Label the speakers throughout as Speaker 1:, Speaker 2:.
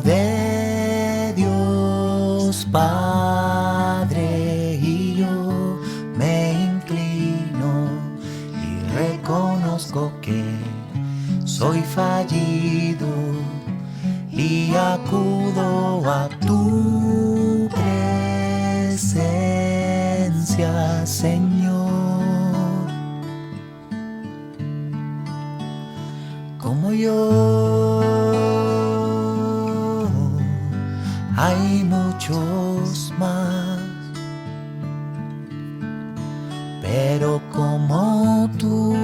Speaker 1: de Dios Padre, y yo me inclino y reconozco que soy fallido y acudo a tu presencia, Señor. Como yo, hay muchos más, pero como tú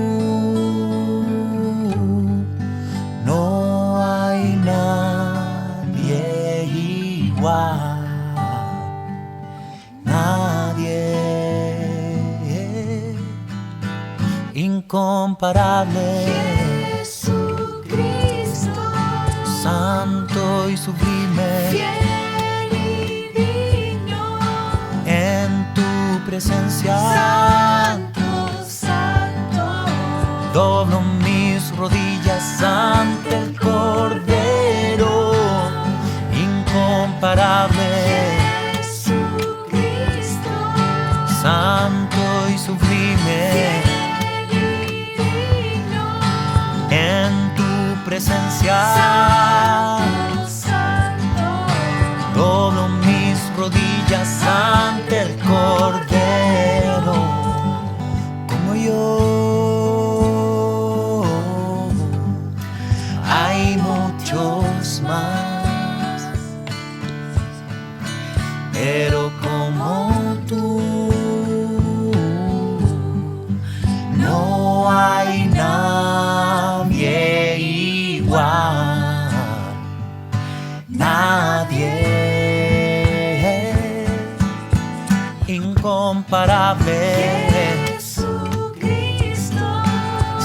Speaker 1: no hay nadie igual, nadie incomparable,
Speaker 2: Jesucristo,
Speaker 1: santo y sublime,
Speaker 2: fiel y digno,
Speaker 1: en tu presencia.
Speaker 2: Santo, Santo,
Speaker 1: Doblo mis rodillas ante el Cordero incomparable,
Speaker 2: Jesucristo,
Speaker 1: santo y sublime,
Speaker 2: fiel y digno,
Speaker 1: en tu presencia.
Speaker 2: Santo, Santo,
Speaker 1: Doblo mis rodillas ante el Cordero. Como yo, hay muchos más, pero como tú no hay nadie igual, nadie incomparable,
Speaker 2: Jesucristo,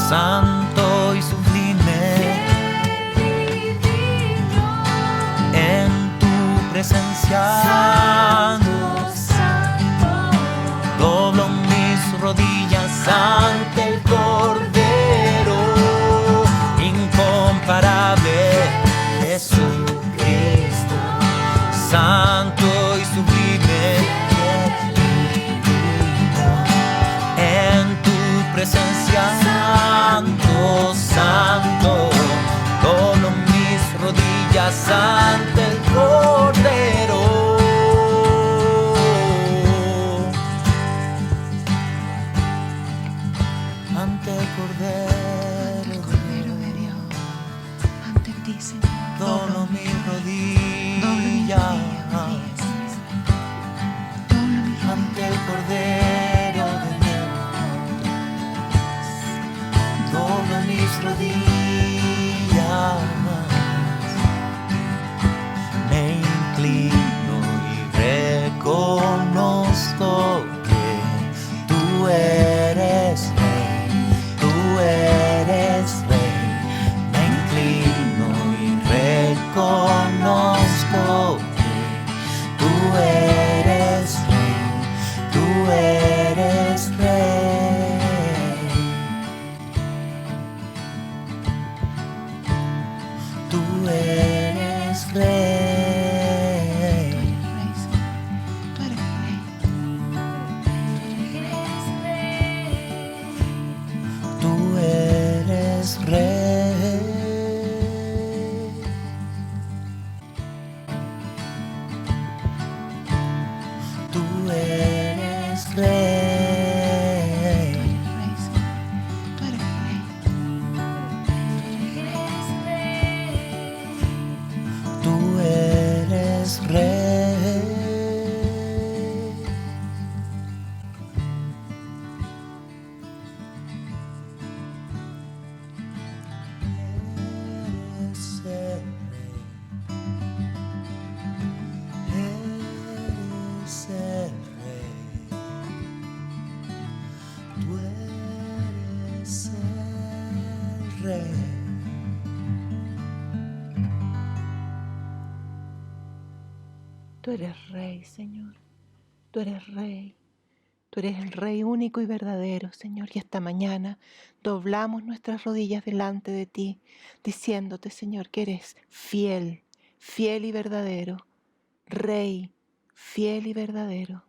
Speaker 1: santo y sublime,
Speaker 2: fiel y digno,
Speaker 1: en tu presencia.
Speaker 2: Santo, Santo,
Speaker 1: Doblo mis rodillas ante el Cordero incomparable, Jesucristo, santo y sublime, en tu presencia. Santo, santo, doblo mis rodillas ante el Cordero. Ante el Cordero de Dios,
Speaker 2: ante ti, Señor,
Speaker 1: doblo mis
Speaker 2: doblo mis
Speaker 1: rodillas ante el Cordero de Dios, doblo mis rodillas, me inclino y reconozco que tú eres Rey, tú eres Rey, me inclino y reconozco que tú eres Rey, tú eres Rey, tú eres Rey.
Speaker 2: tú eres Rey.
Speaker 1: Tú eres Rey. Tú eres Rey.
Speaker 2: Tú eres Rey.
Speaker 1: Tú eres Rey. Eres el Rey. Eres el Rey. Tú eres el Rey.
Speaker 3: Tú eres Rey, Señor. Tú eres Rey. Tú eres el Rey único y verdadero, Señor. Y esta mañana doblamos nuestras rodillas delante de ti, diciéndote, Señor, que eres fiel, fiel y verdadero, Rey, fiel y verdadero.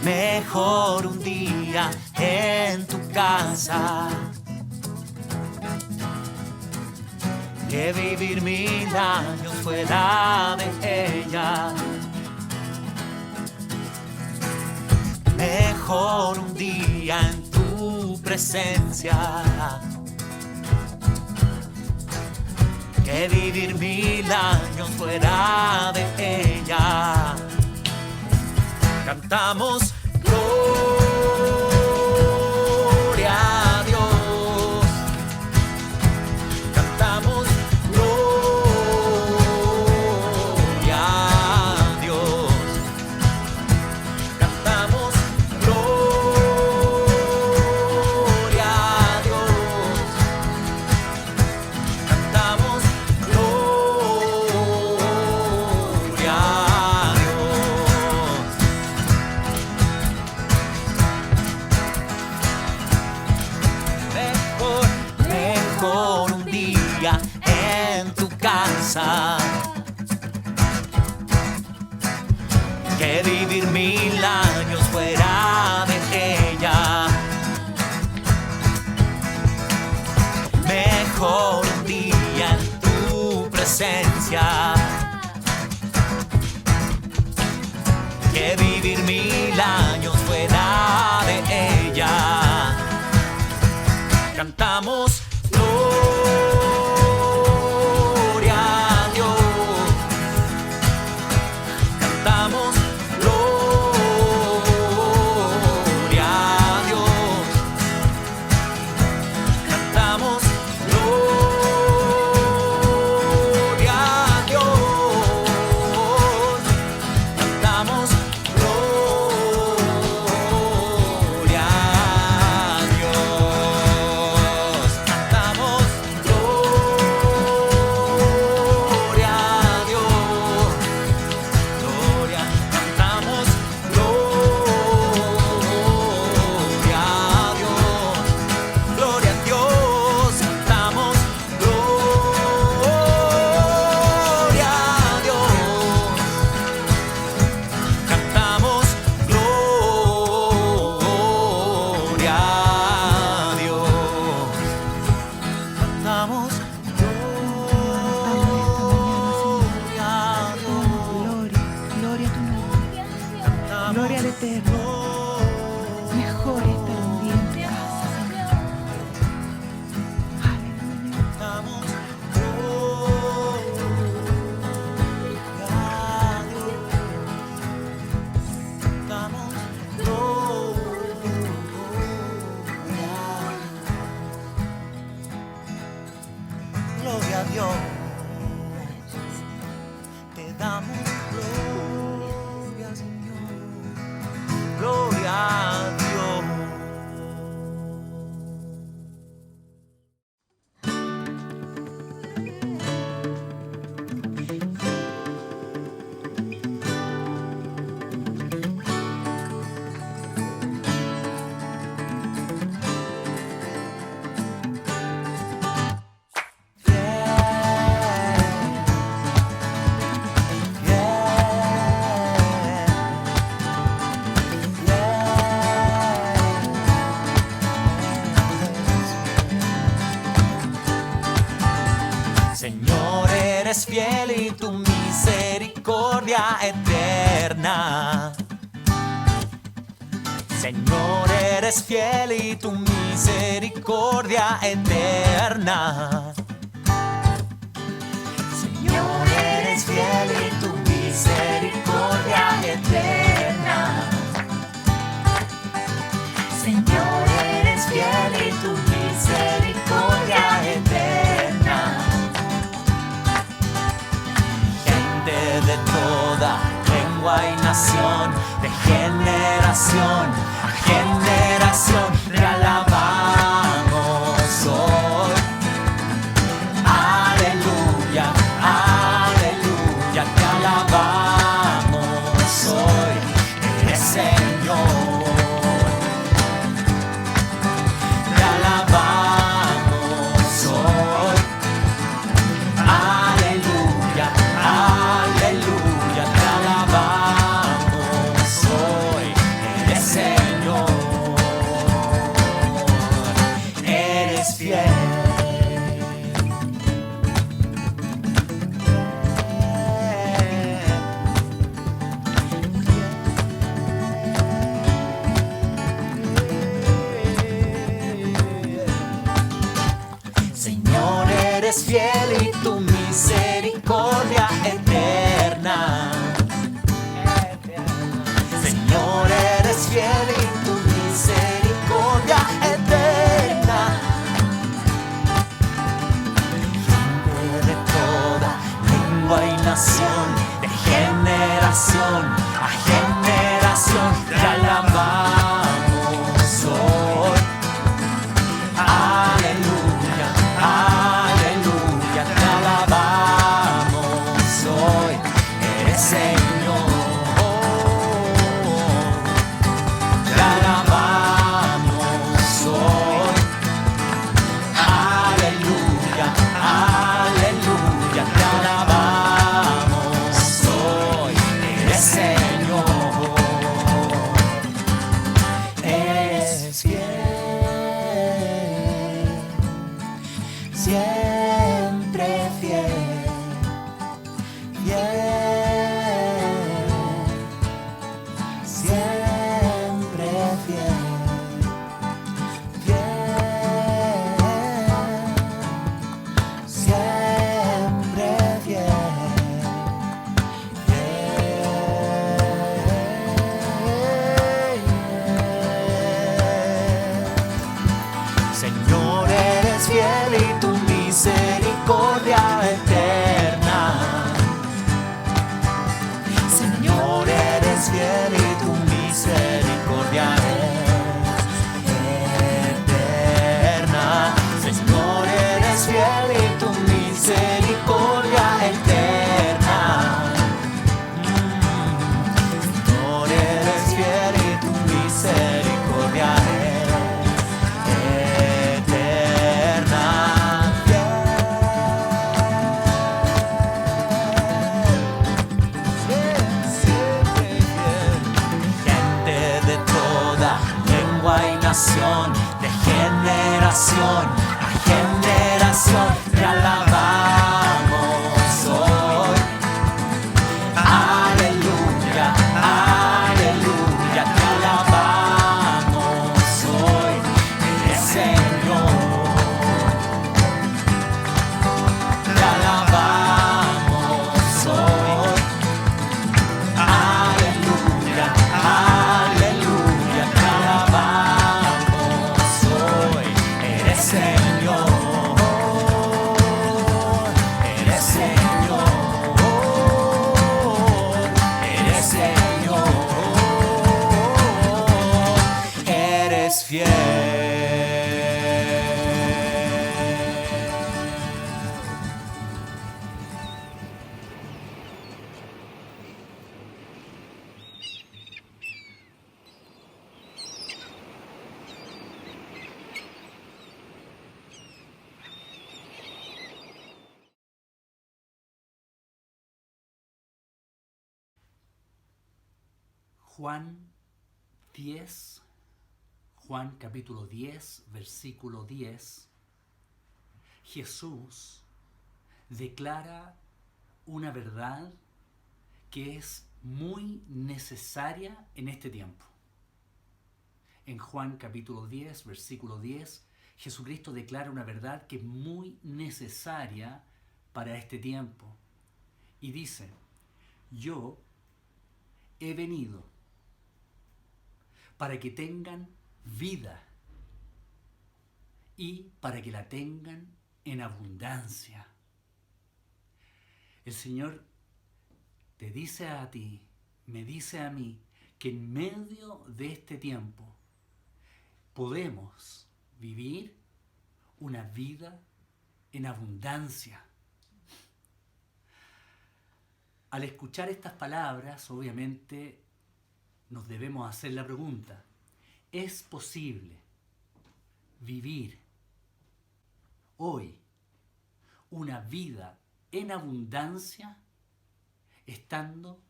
Speaker 1: Mejor un día en tu casa que vivir 1000 años fuera de ella. Mejor un día en tu presencia que vivir 1000 años fuera de ella. Cantamos gloria a Dios. Cantamos gloria a Dios. Cantamos gloria a Dios. Cantamos gloria a Dios. Mejor un día en tu casa que vivir 1000 años fuera de ella. Mejor un día en tu presencia que vivir 1000 años fuera de ella. Cantamos gloria a Dios. Cantamos gloria a Dios. Cantamos gloria a Dios. Cantamos gloria a Dios. Cantamos gloria a Dios. Gloria, cantamos gloria a Dios. Gloria a Dios, cantamos gloria a Dios. Cantamos gloria a Dios. Cantamos gloria a Dios.
Speaker 3: Gloria, gloria a tu nombre. Gloria al Eterno. Mejor estar un día en tu casa, Señor. Aleluya.
Speaker 1: Cantamos gloria a Dios. Cantamos gloria a Dios. Te damos gloria, Señor. Gloria a Dios. Señor, eres fiel y tu misericordia eterna. Señor, eres fiel y tu misericordia eterna. Señor, eres fiel y tu misericordia eterna. Señor, eres fiel y tu misericordia eterna. Gente de toda lengua y nación, de generación a generación, te alabamos hoy. Aleluya. eres fiel y tu misericordia eterna. Señor, eres fiel y tu misericordia eterna. Gente de toda lengua y nación, de generación a generación, te alabamos hoy. Aleluya, aleluya, te alabamos hoy. Eres Señor. Te alabamos hoy. Aleluya, aleluya, te alabamos hoy. Eres Señor. Eres fiel, siempre fiel, fiel, siempre fiel, fiel, siempre fiel, fiel. Señor, eres fiel y tu misericordia eterna. Señor, eres fiel y tu misericordia es eterna. Señor, eres fiel y tu misericordia eterna. Señor, eres fiel y tu misericordia es eterna. Siempre fiel. Gente de toda lengua y nación, de generación a generación, te alabamos hoy. Aleluya, aleluya, te alabamos hoy. Eres Señor. Te alabamos hoy. Aleluya, aleluya, te alabamos hoy. Eres Señor. Eres Señor. Eres Señor. Eres fiel.
Speaker 4: Juan 10, Juan capítulo 10, versículo 10, Jesús declara una verdad que es muy necesaria en este tiempo. En Juan capítulo 10, versículo 10, Jesucristo declara una verdad que es muy necesaria para este tiempo. Y dice, yo he venido para que tengan vida y para que la tengan en abundancia. El Señor te dice a ti, me dice a mí, que en medio de este tiempo podemos vivir una vida en abundancia. Al escuchar estas palabras, obviamente, nos debemos hacer la pregunta, ¿es posible vivir hoy una vida en abundancia estando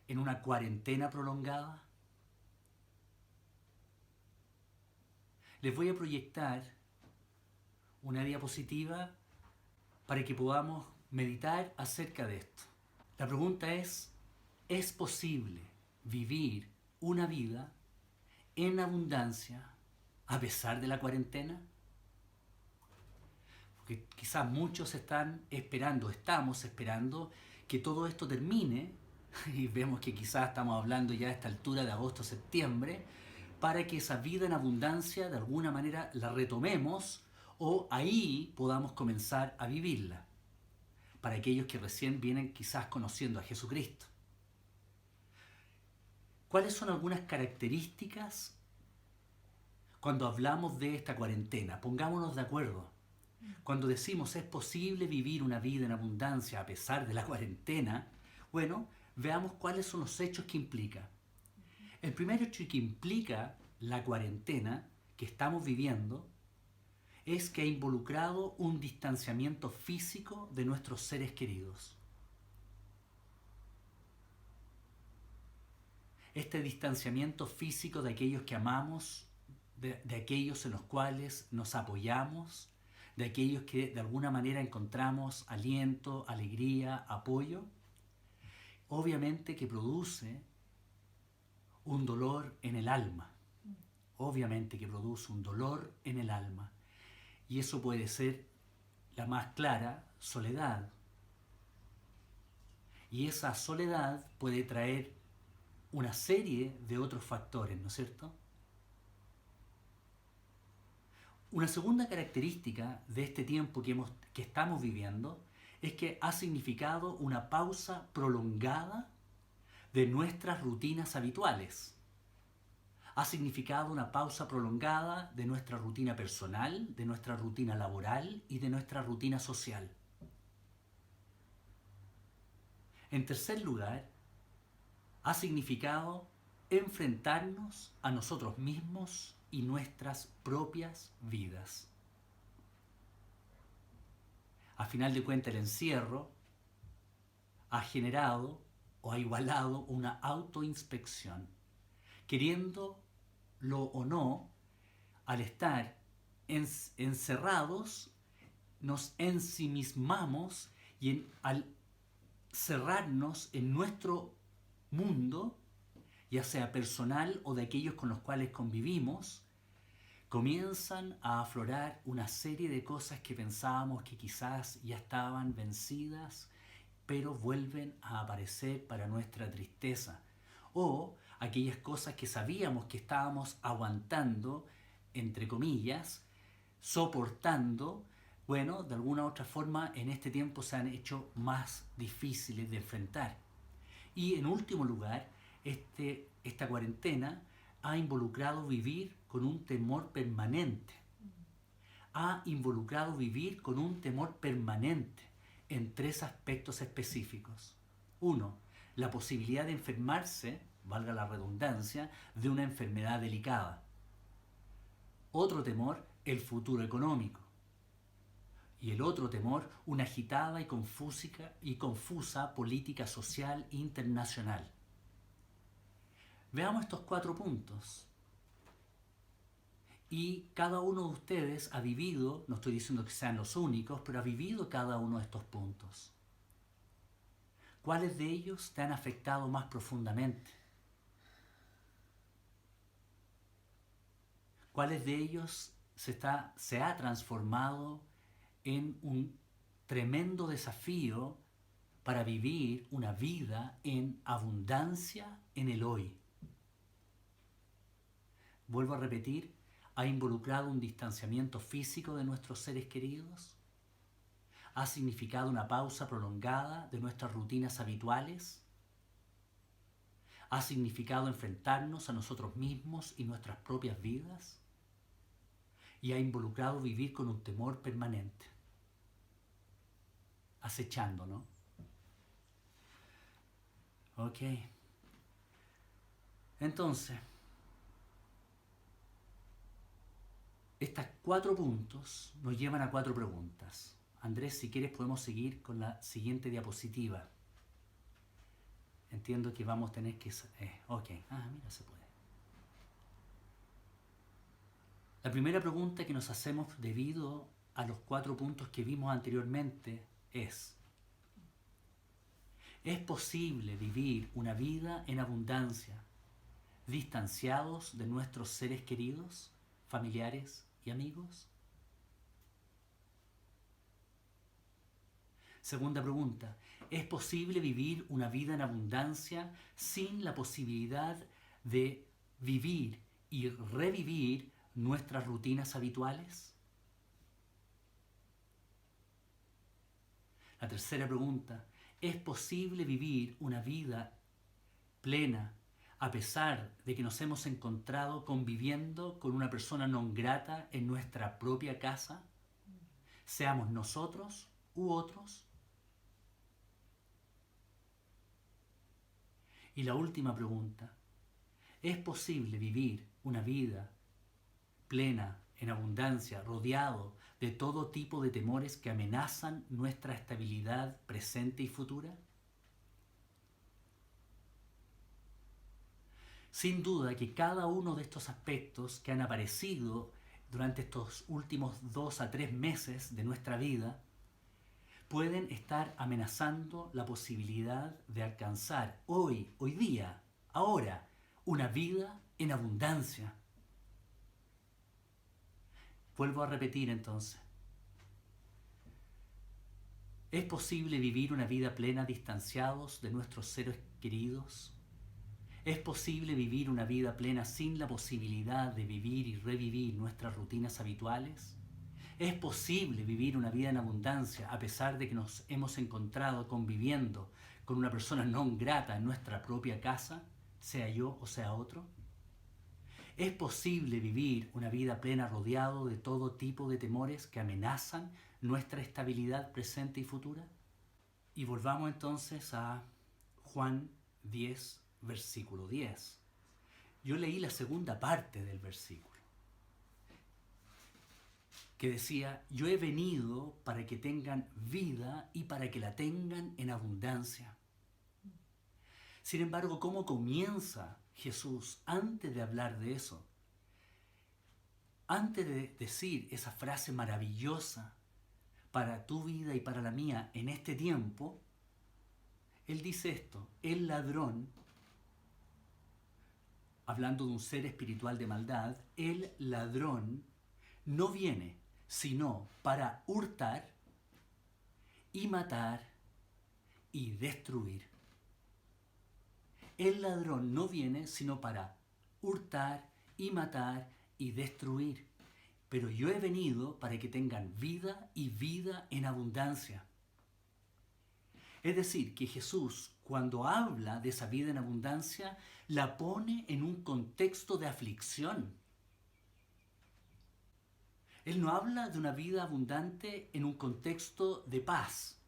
Speaker 4: en una cuarentena prolongada? Les voy a proyectar una diapositiva para que podamos meditar acerca de esto. La pregunta ¿es posible vivir una vida en abundancia a pesar de la cuarentena? porque quizás muchos están esperando, estamos esperando que todo esto termine, y vemos que quizás estamos hablando ya a esta altura de agosto, septiembre, para que esa vida en abundancia de alguna manera la retomemos o ahí podamos comenzar a vivirla, para aquellos que recién vienen quizás conociendo a Jesucristo. ¿Cuáles son algunas características cuando hablamos de esta cuarentena? Pongámonos de acuerdo. Cuando decimos es posible vivir una vida en abundancia a pesar de la cuarentena, bueno, veamos cuáles son los hechos que implica. El primer hecho que implica la cuarentena que estamos viviendo es que ha involucrado un distanciamiento físico de nuestros seres queridos. Este distanciamiento físico de aquellos que amamos, de aquellos en los cuales nos apoyamos, de aquellos que de alguna manera encontramos aliento, alegría, apoyo, obviamente que produce un dolor en el alma. Obviamente que produce un dolor en el alma. Y eso puede ser la más clara, soledad. Y esa soledad puede traer una serie de otros factores, ¿no es cierto? Una segunda característica de este tiempo que estamos viviendo es que ha significado una pausa prolongada de nuestras rutinas habituales. Ha significado una pausa prolongada de nuestra rutina personal, de nuestra rutina laboral y de nuestra rutina social. En tercer lugar, ha significado enfrentarnos a nosotros mismos y nuestras propias vidas. A final de cuentas, el encierro ha generado o ha igualado una autoinspección. Queriéndolo o no, al estar encerrados, nos ensimismamos y al cerrarnos en nuestro mundo, ya sea personal o de aquellos con los cuales convivimos, comienzan a aflorar una serie de cosas que pensábamos que quizás ya estaban vencidas, pero vuelven a aparecer para nuestra tristeza. O aquellas cosas que sabíamos que estábamos aguantando, entre comillas, soportando, bueno, de alguna u otra forma en este tiempo se han hecho más difíciles de enfrentar. Y en último lugar, esta cuarentena ha involucrado vivir con un temor permanente. Ha involucrado vivir con un temor permanente en tres aspectos específicos. Uno, la posibilidad de enfermarse, valga la redundancia, de una enfermedad delicada. Otro temor, el futuro económico. Y el otro temor, una agitada y confusa política social internacional. Veamos estos 4 puntos. Y cada uno de ustedes ha vivido, no estoy diciendo que sean los únicos, pero ha vivido cada uno de estos puntos. ¿Cuáles de ellos te han afectado más profundamente? ¿Cuáles de ellos se ha transformado en un tremendo desafío para vivir una vida en abundancia en el hoy? Vuelvo a repetir, ¿ha involucrado un distanciamiento físico de nuestros seres queridos? ¿Ha significado una pausa prolongada de nuestras rutinas habituales? ¿Ha significado enfrentarnos a nosotros mismos y nuestras propias vidas? Y ha involucrado vivir con un temor permanente, acechando, ¿no? Ok. Entonces, estos 4 puntos nos llevan a 4 preguntas. Andrés, si quieres podemos seguir con la siguiente diapositiva. Entiendo que vamos a tener que... ok, mira, se puede. La primera pregunta que nos hacemos debido a los 4 puntos que vimos anteriormente es: ¿es posible vivir una vida en abundancia distanciados de nuestros seres queridos, familiares y amigos? Segunda pregunta, ¿es posible vivir una vida en abundancia sin la posibilidad de vivir y revivir nuestras rutinas habituales? La tercera pregunta, ¿es posible vivir una vida plena a pesar de que nos hemos encontrado conviviendo con una persona non grata en nuestra propia casa, seamos nosotros u otros? Y la última pregunta, ¿es posible vivir una vida plena, en abundancia, rodeado de todo tipo de temores que amenazan nuestra estabilidad presente y futura? Sin duda que cada uno de estos aspectos que han aparecido durante estos últimos 2 a 3 meses de nuestra vida pueden estar amenazando la posibilidad de alcanzar hoy día, ahora, una vida en abundancia. Vuelvo a repetir entonces. ¿Es posible vivir una vida plena distanciados de nuestros seres queridos? ¿Es posible vivir una vida plena sin la posibilidad de vivir y revivir nuestras rutinas habituales? ¿Es posible vivir una vida en abundancia a pesar de que nos hemos encontrado conviviendo con una persona non grata en nuestra propia casa, sea yo o sea otro? ¿Es posible vivir una vida plena rodeado de todo tipo de temores que amenazan nuestra estabilidad presente y futura? Y volvamos entonces a Juan 10, versículo 10. Yo leí la segunda parte del versículo, que decía, yo he venido para que tengan vida y para que la tengan en abundancia. Sin embargo, ¿cómo comienza Jesús antes de hablar de eso? Antes de decir esa frase maravillosa para tu vida y para la mía en este tiempo, Él dice esto, el ladrón, hablando de un ser espiritual de maldad, el ladrón no viene sino para hurtar y matar y destruir. El ladrón no viene sino para hurtar y matar y destruir. Pero yo he venido para que tengan vida y vida en abundancia. Es decir, que Jesús, cuando habla de esa vida en abundancia, la pone en un contexto de aflicción. Él no habla de una vida abundante en un contexto de paz,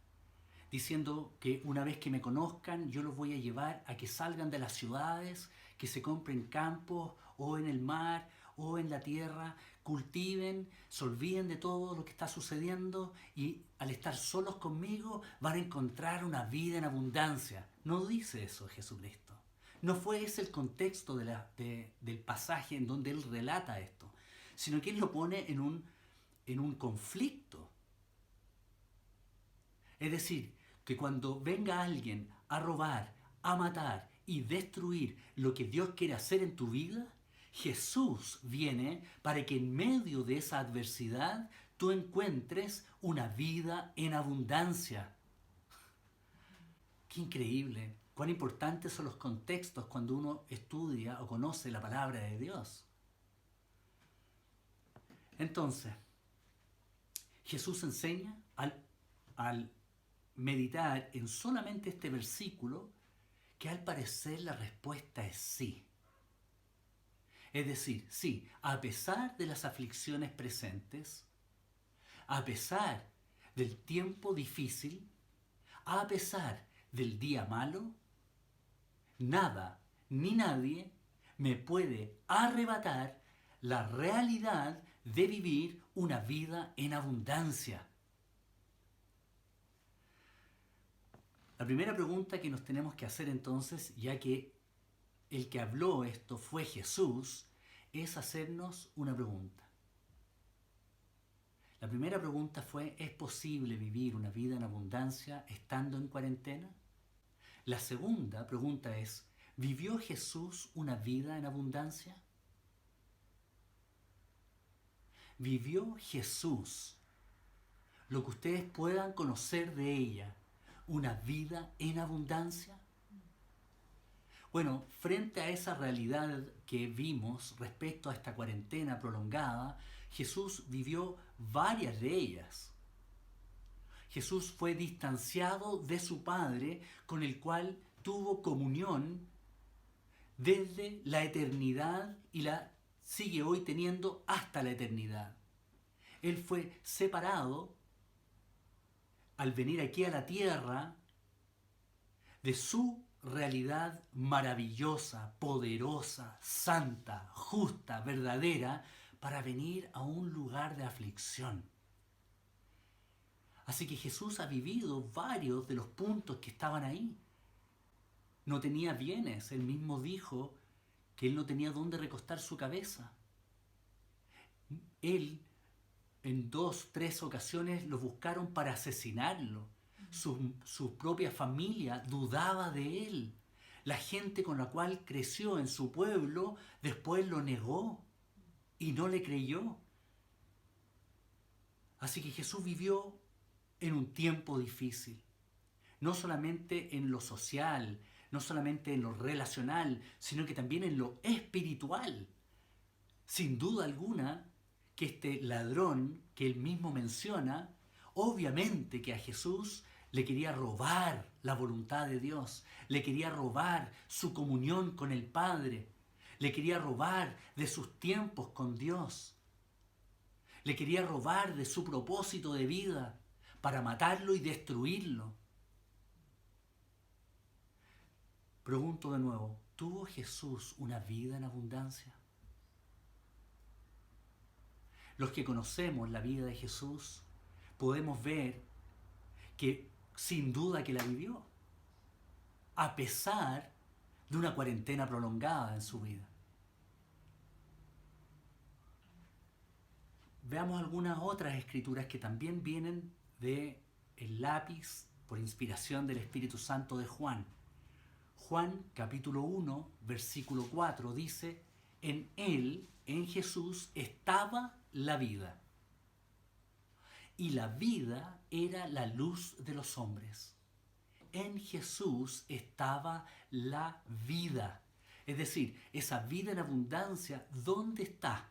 Speaker 4: diciendo que una vez que me conozcan, yo los voy a llevar a que salgan de las ciudades, que se compren campos o en el mar o en la tierra, cultiven, se olviden de todo lo que está sucediendo y al estar solos conmigo van a encontrar una vida en abundancia. No dice eso Jesucristo. No fue ese el contexto del pasaje en donde Él relata esto, sino que Él lo pone en un conflicto. Es decir, que cuando venga alguien a robar, a matar y destruir lo que Dios quiere hacer en tu vida, Jesús viene para que en medio de esa adversidad tú encuentres una vida en abundancia. Qué increíble, cuán importantes son los contextos cuando uno estudia o conoce la palabra de Dios. Entonces, Jesús enseña al meditar en solamente este versículo que al parecer la respuesta es sí. Es decir, sí, a pesar de las aflicciones presentes, a pesar del tiempo difícil, a pesar del día malo, nada ni nadie me puede arrebatar la realidad de vivir una vida en abundancia. La primera pregunta que nos tenemos que hacer entonces, ya que el que habló esto fue Jesús, es hacernos una pregunta. La primera pregunta fue, ¿es posible vivir una vida en abundancia estando en cuarentena? La segunda pregunta es, ¿vivió Jesús una vida en abundancia? ¿Vivió Jesús lo que ustedes puedan conocer de ella, una vida en abundancia? Bueno, frente a esa realidad que vimos respecto a esta cuarentena prolongada, Jesús vivió varias de ellas. Jesús fue distanciado de su Padre, con el cual tuvo comunión desde la eternidad y la sigue hoy teniendo hasta la eternidad. Él fue separado al venir aquí a la tierra de su realidad maravillosa, poderosa, santa, justa, verdadera, para venir a un lugar de aflicción. Así que Jesús ha vivido varios de los puntos que estaban ahí. No tenía bienes, él mismo dijo que él no tenía dónde recostar su cabeza. Él, en 2, 3 ocasiones, lo buscaron para asesinarlo. Su propia familia dudaba de él. La gente con la cual creció en su pueblo después lo negó y no le creyó. Así que Jesús vivió en un tiempo difícil, no solamente en lo social, no solamente en lo relacional, sino que también en lo espiritual. Sin duda alguna que este ladrón que él mismo menciona, obviamente que a Jesús le quería robar la voluntad de Dios, le quería robar su comunión con el Padre, le quería robar de sus tiempos con Dios, le quería robar de su propósito de vida para matarlo y destruirlo. Pregunto de nuevo, ¿tuvo Jesús una vida en abundancia? Los que conocemos la vida de Jesús podemos ver que sin duda que la vivió, a pesar de una cuarentena prolongada en su vida. Veamos algunas otras escrituras que también vienen del lápiz por inspiración del Espíritu Santo de Juan. Juan capítulo 1, versículo 4 dice, en él, en Jesús, estaba la vida. Y la vida era la luz de los hombres. En Jesús estaba la vida. Es decir, esa vida en abundancia, ¿dónde está?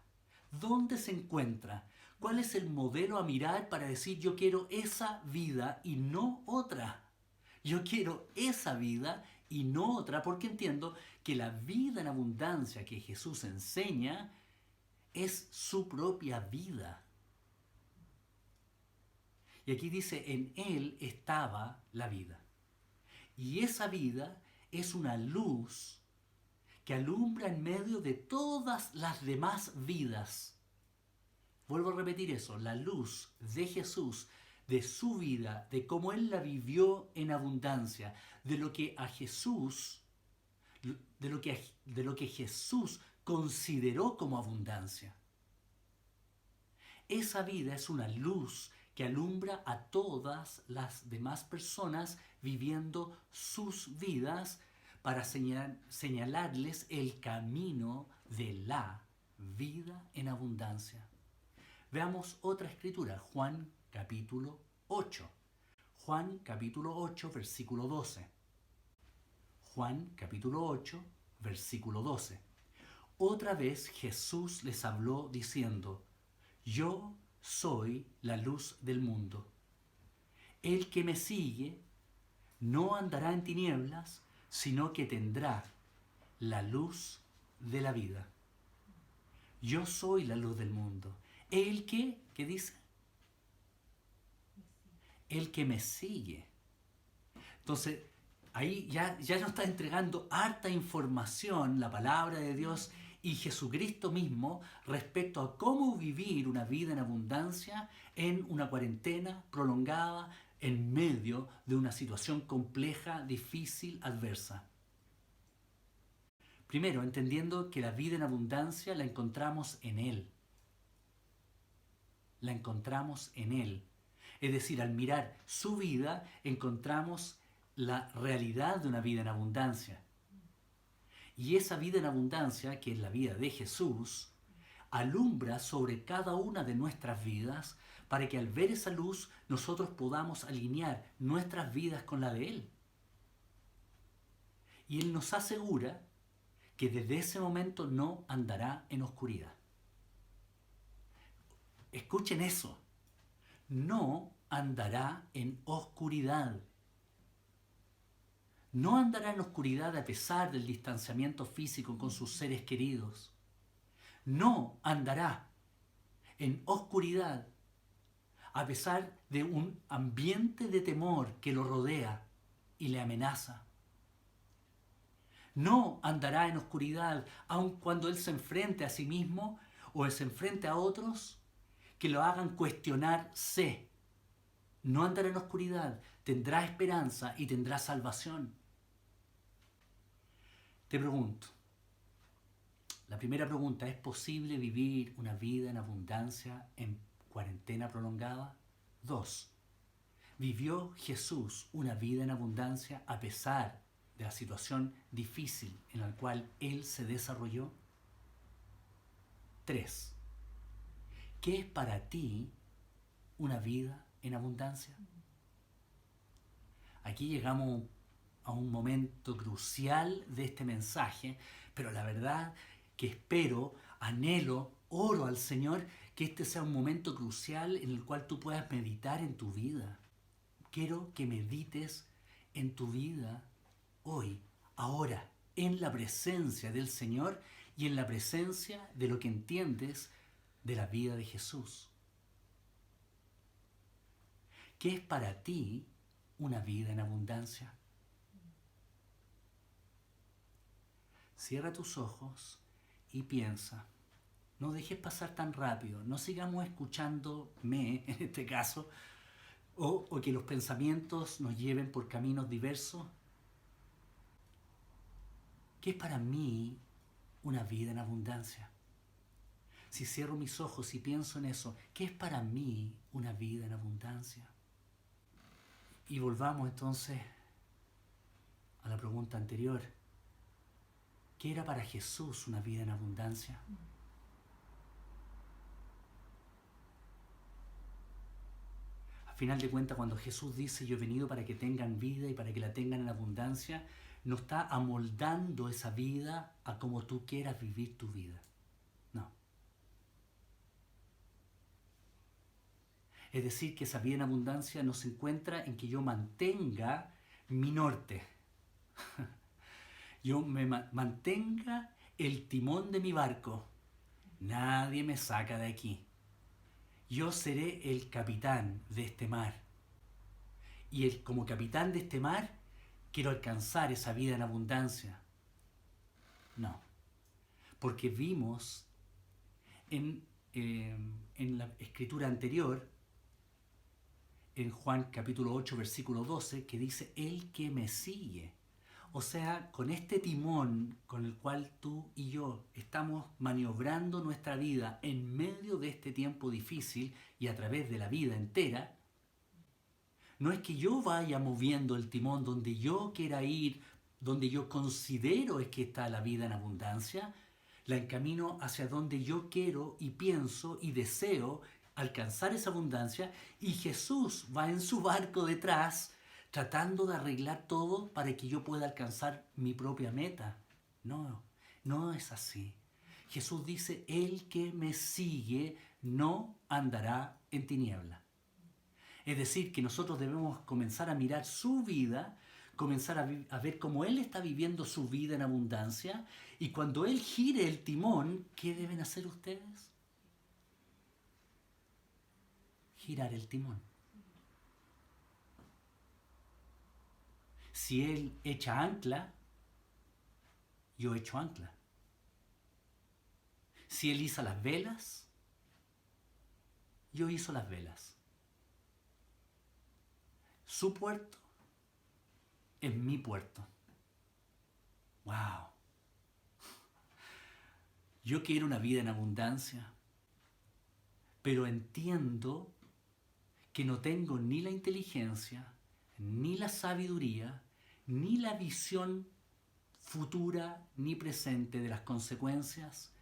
Speaker 4: ¿Dónde se encuentra? ¿Cuál es el modelo a mirar para decir yo quiero esa vida y no otra? Yo quiero esa vida y no otra, porque entiendo que la vida en abundancia que Jesús enseña es su propia vida. Y aquí dice, en él estaba la vida. Y esa vida es una luz que alumbra en medio de todas las demás vidas. Vuelvo a repetir eso, la luz de Jesús, de su vida, de cómo él la vivió en abundancia, de lo que a Jesús, de lo que Jesús consideró como abundancia. Esa vida es una luz que alumbra a todas las demás personas viviendo sus vidas para señalarles el camino de la vida en abundancia. Veamos otra escritura, Juan capítulo 8. Juan capítulo 8, versículo 12. Juan capítulo 8, versículo 12. Otra vez Jesús les habló diciendo, yo soy la luz del mundo. El que me sigue no andará en tinieblas, sino que tendrá la luz de la vida. Yo soy la luz del mundo. El que, ¿qué dice? El que me sigue. Entonces, ahí ya nos está entregando harta información la palabra de Dios y Jesucristo mismo respecto a cómo vivir una vida en abundancia en una cuarentena prolongada en medio de una situación compleja, difícil, adversa. Primero, entendiendo que la vida en abundancia la encontramos en Él. La encontramos en Él. Es decir, al mirar su vida, encontramos la realidad de una vida en abundancia. Y esa vida en abundancia, que es la vida de Jesús, alumbra sobre cada una de nuestras vidas para que al ver esa luz nosotros podamos alinear nuestras vidas con la de Él. Y Él nos asegura que desde ese momento no andará en oscuridad. Escuchen eso. No andará en oscuridad. No andará en oscuridad a pesar del distanciamiento físico con sus seres queridos. No andará en oscuridad a pesar de un ambiente de temor que lo rodea y le amenaza. No andará en oscuridad aun cuando él se enfrente a sí mismo o se enfrente a otros que lo hagan cuestionarse. No andará en oscuridad, tendrá esperanza y tendrá salvación. Te pregunto, la primera pregunta, ¿es posible vivir una vida en abundancia en cuarentena prolongada? 2. ¿Vivió Jesús una vida en abundancia a pesar de la situación difícil en la cual Él se desarrolló? 3. ¿Qué es para ti una vida en abundancia? Aquí llegamos a un momento crucial de este mensaje, pero la verdad que espero, anhelo, oro al Señor que este sea un momento crucial en el cual tú puedas meditar en tu vida. Quiero que medites en tu vida hoy, ahora, en la presencia del Señor y en la presencia de lo que entiendes de la vida de Jesús. ¿Qué es para ti una vida en abundancia? Cierra tus ojos y piensa. No dejes pasar tan rápido. No sigamos escuchándome, en este caso, o que los pensamientos nos lleven por caminos diversos. ¿Qué es para mí una vida en abundancia? Si cierro mis ojos y pienso en eso, ¿qué es para mí una vida en abundancia? Y volvamos entonces a la pregunta anterior. ¿Qué era para Jesús una vida en abundancia? Al final de cuentas, cuando Jesús dice yo he venido para que tengan vida y para que la tengan en abundancia, no está amoldando esa vida a como tú quieras vivir tu vida. No. Es decir, que esa vida en abundancia no se encuentra en que yo mantenga mi norte. Yo me mantenga el timón de mi barco. Nadie me saca de aquí. Yo seré el capitán de este mar. Y como capitán de este mar, quiero alcanzar esa vida en abundancia. No. Porque vimos en la escritura anterior, en Juan capítulo 8, versículo 12, que dice, el que me sigue. O sea, con este timón con el cual tú y yo estamos maniobrando nuestra vida en medio de este tiempo difícil y a través de la vida entera, no es que yo vaya moviendo el timón donde yo quiera ir, donde yo considero es que está la vida en abundancia, la encamino hacia donde yo quiero y pienso y deseo alcanzar esa abundancia, y Jesús va en su barco detrás tratando de arreglar todo para que yo pueda alcanzar mi propia meta. No, no es así. Jesús dice, el que me sigue no andará en tiniebla. Es decir, que nosotros debemos comenzar a mirar su vida, comenzar a ver cómo Él está viviendo su vida en abundancia, y cuando Él gire el timón, ¿qué deben hacer ustedes? Girar el timón. Si Él echa ancla, yo echo ancla. Si Él iza las velas, yo izo las velas. Su puerto es mi puerto. ¡Wow! Yo quiero una vida en abundancia, pero entiendo que no tengo ni la inteligencia, ni la sabiduría, ni la visión futura ni presente de las consecuencias.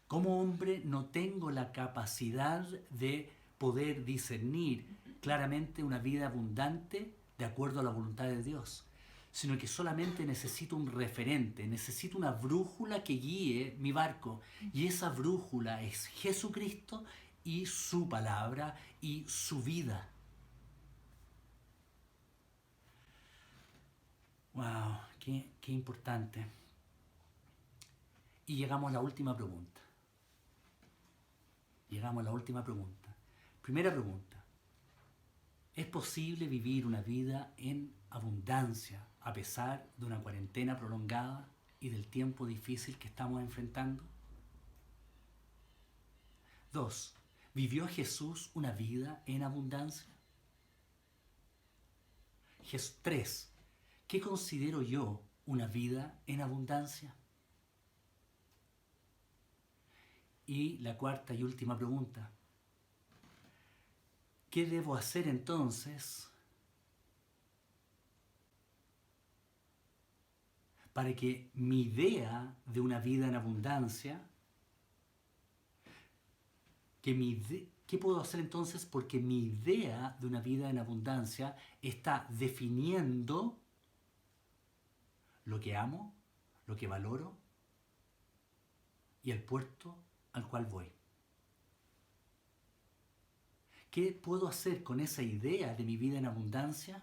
Speaker 4: Como hombre no tengo la capacidad de poder discernir claramente una vida abundante de acuerdo a la voluntad de Dios, sino que solamente necesito un referente, necesito una brújula que guíe mi barco. Y esa brújula es Jesucristo y su palabra y su vida. ¡Wow! ¡Qué importante! Y llegamos a la última pregunta. Primera pregunta. ¿Es posible vivir una vida en abundancia a pesar de una cuarentena prolongada y del tiempo difícil que estamos enfrentando? 2. ¿Vivió Jesús una vida en abundancia? 3. ¿Qué considero yo una vida en abundancia? Y la cuarta y última pregunta. ¿Qué debo hacer entonces para que mi idea de una vida en abundancia, ¿qué puedo hacer entonces? Porque mi idea de una vida en abundancia está definiendo lo que amo, lo que valoro y el puerto al cual voy. ¿Qué puedo hacer con esa idea de mi vida en abundancia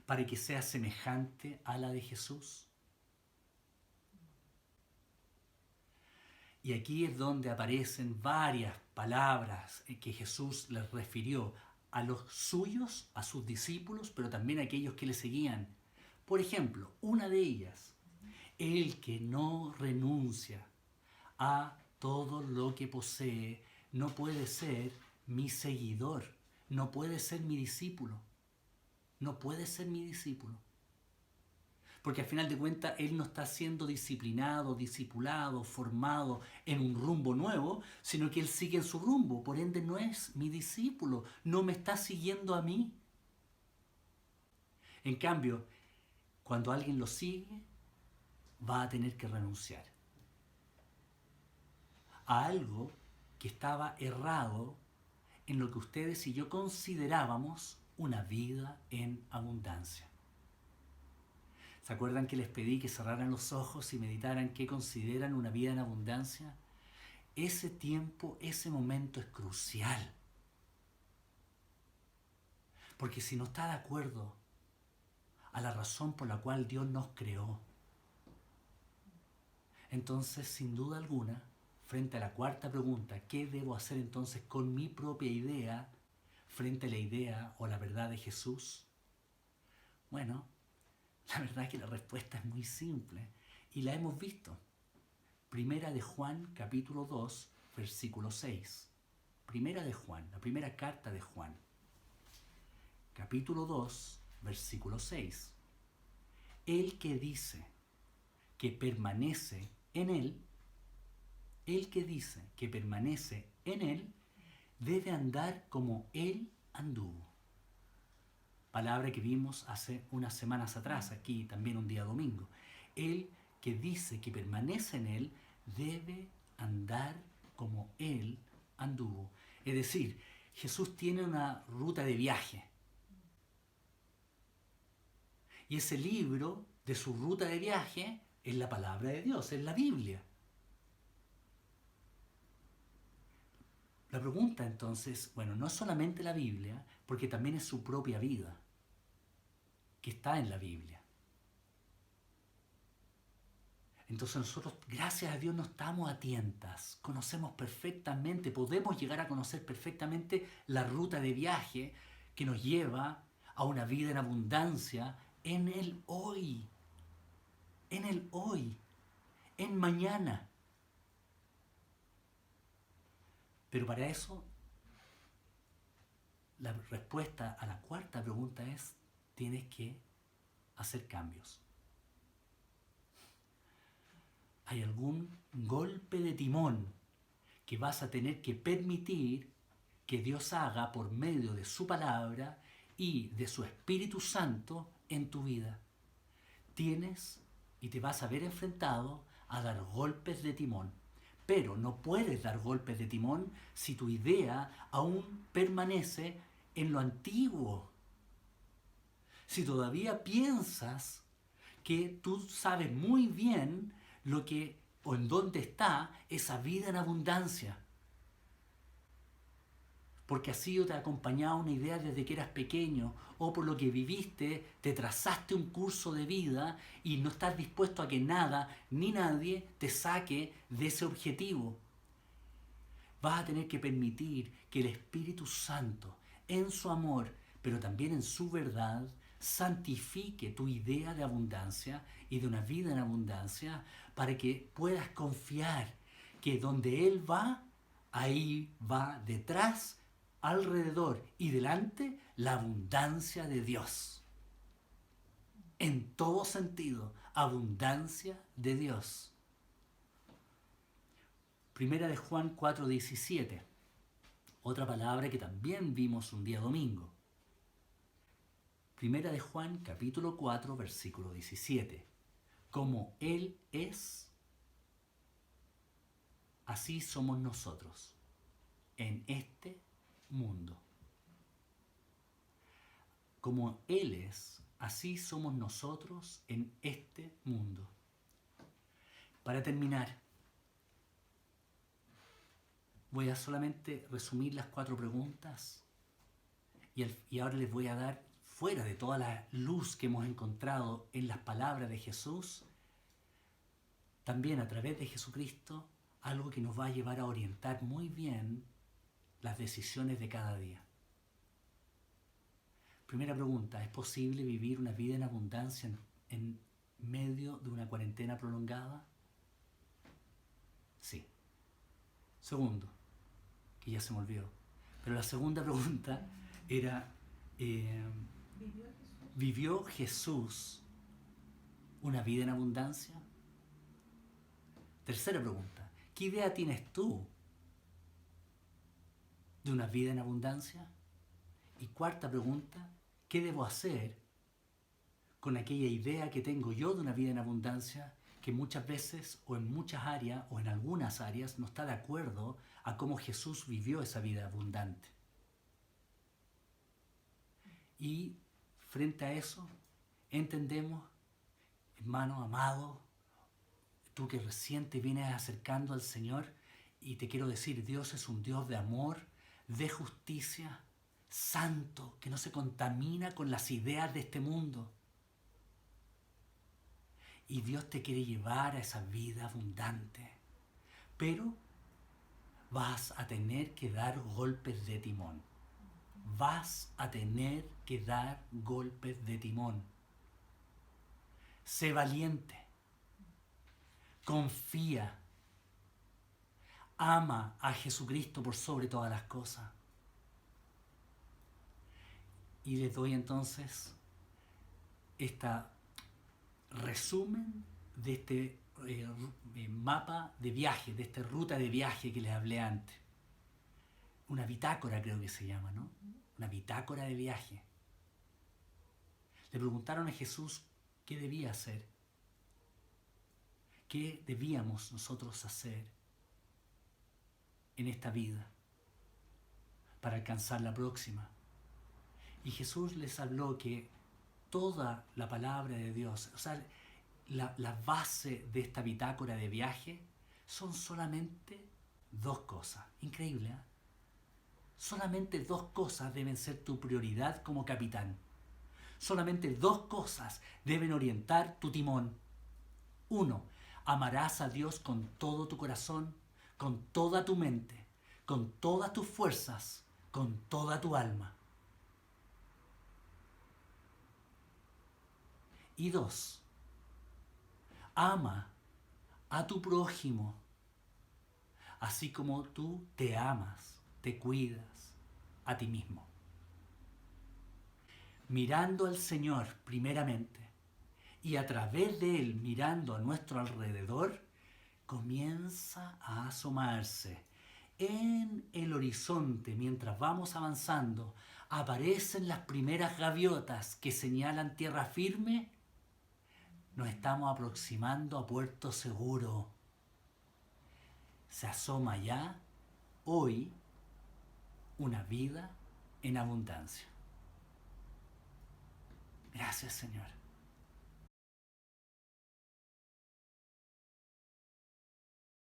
Speaker 4: para que sea semejante a la de Jesús? Y aquí es donde aparecen varias palabras que Jesús les refirió a los suyos, a sus discípulos, pero también a aquellos que le seguían. Por ejemplo, una de ellas, el que no renuncia a todo lo que posee no puede ser mi seguidor, no puede ser mi discípulo, no puede ser mi discípulo. Porque al final de cuentas él no está siendo disciplinado, discipulado, formado en un rumbo nuevo, sino que él sigue en su rumbo, por ende no es mi discípulo, no me está siguiendo a mí. En cambio, cuando alguien lo sigue, va a tener que renunciar a algo que estaba errado en lo que ustedes y yo considerábamos una vida en abundancia. ¿Se acuerdan que les pedí que cerraran los ojos y meditaran qué consideran una vida en abundancia? Ese tiempo, ese momento es crucial. Porque si no está de acuerdo a la razón por la cual Dios nos creó, entonces, sin duda alguna, frente a la cuarta pregunta, ¿qué debo hacer entonces con mi propia idea frente a la idea o la verdad de Jesús? Bueno, la verdad es que la respuesta es muy simple y la hemos visto. Primera de Juan, capítulo 2, versículo 6. Primera de Juan, la primera carta de Juan. Capítulo 2, versículo 6. El que dice que permanece en él, el que dice que permanece en él, debe andar como él anduvo. Palabra que vimos hace unas semanas atrás, aquí también un día domingo. El que dice que permanece en él, debe andar como él anduvo. Es decir, Jesús tiene una ruta de viaje. Y ese libro de su ruta de viaje es la palabra de Dios, es la Biblia. La pregunta entonces, bueno, no es solamente la Biblia, porque también es su propia vida, que está en la Biblia. Entonces nosotros, gracias a Dios, no estamos a tientas, conocemos perfectamente, podemos llegar a conocer perfectamente la ruta de viaje que nos lleva a una vida en abundancia en el hoy, en mañana. Pero para eso, la respuesta a la cuarta pregunta es, tienes que hacer cambios. Hay algún golpe de timón que vas a tener que permitir que Dios haga por medio de su palabra y de su Espíritu Santo en tu vida. Tienes y te vas a ver enfrentado a dar golpes de timón. Pero no puedes dar golpes de timón si tu idea aún permanece en lo antiguo. Si todavía piensas que tú sabes muy bien lo que o en dónde está esa vida en abundancia. Porque así te ha acompañado una idea desde que eras pequeño, o por lo que viviste, te trazaste un curso de vida y no estás dispuesto a que nada ni nadie te saque de ese objetivo. Vas a tener que permitir que el Espíritu Santo, en su amor, pero también en su verdad, santifique tu idea de abundancia y de una vida en abundancia para que puedas confiar que donde Él va, ahí va detrás, alrededor y delante la abundancia de Dios. En todo sentido, abundancia de Dios. Primera de Juan 4:17, otra palabra que también vimos un día domingo. Primera de Juan capítulo 4 versículo 17. Como Él es, así somos nosotros en este mundo. Como Él es, así somos nosotros en este mundo. Para terminar, voy a solamente resumir las 4 preguntas y ahora les voy a dar, fuera de toda la luz que hemos encontrado en las palabras de Jesús, también a través de Jesucristo, algo que nos va a llevar a orientar muy bien las decisiones de cada día. Primera pregunta, ¿es posible vivir una vida en abundancia en medio de una cuarentena prolongada? Sí. Segundo, que ya se me olvidó, pero la segunda pregunta era, ¿vivió Jesús una vida en abundancia? Tercera pregunta, ¿qué idea tienes tú de una vida en abundancia? Y cuarta pregunta, ¿qué debo hacer con aquella idea que tengo yo de una vida en abundancia que muchas veces o en muchas áreas o en algunas áreas no está de acuerdo a cómo Jesús vivió esa vida abundante? Y frente a eso, entendemos, hermano amado, tú que recién te vienes acercando al Señor, y te quiero decir, Dios es un Dios de amor, de justicia, santo, que no se contamina con las ideas de este mundo. Y Dios te quiere llevar a esa vida abundante. Pero vas a tener que dar golpes de timón. Vas a tener que dar golpes de timón. Sé valiente. Confía. Ama a Jesucristo por sobre todas las cosas. Y les doy entonces este resumen de este mapa de viaje, de esta ruta de viaje que les hablé antes. Una bitácora creo que se llama, ¿no? Una bitácora de viaje. Le preguntaron a Jesús qué debía hacer. ¿Qué debíamos nosotros hacer en esta vida para alcanzar la próxima? Y Jesús les habló que toda la palabra de Dios, o sea, la base de esta bitácora de viaje son solamente 2 cosas. Increíble, ¿eh? Solamente 2 cosas deben ser tu prioridad como capitán. Solamente 2 cosas deben orientar tu timón. 1, amarás a Dios con todo tu corazón, con toda tu mente, con todas tus fuerzas, con toda tu alma. Y 2, ama a tu prójimo, así como tú te amas, te cuidas a ti mismo. Mirando al Señor primeramente y a través de Él mirando a nuestro alrededor, comienza a asomarse en el horizonte. Mientras vamos avanzando, aparecen las primeras gaviotas que señalan tierra firme. Nos estamos aproximando a puerto seguro. se asoma ya hoy una vida en abundancia. Gracias, Señor.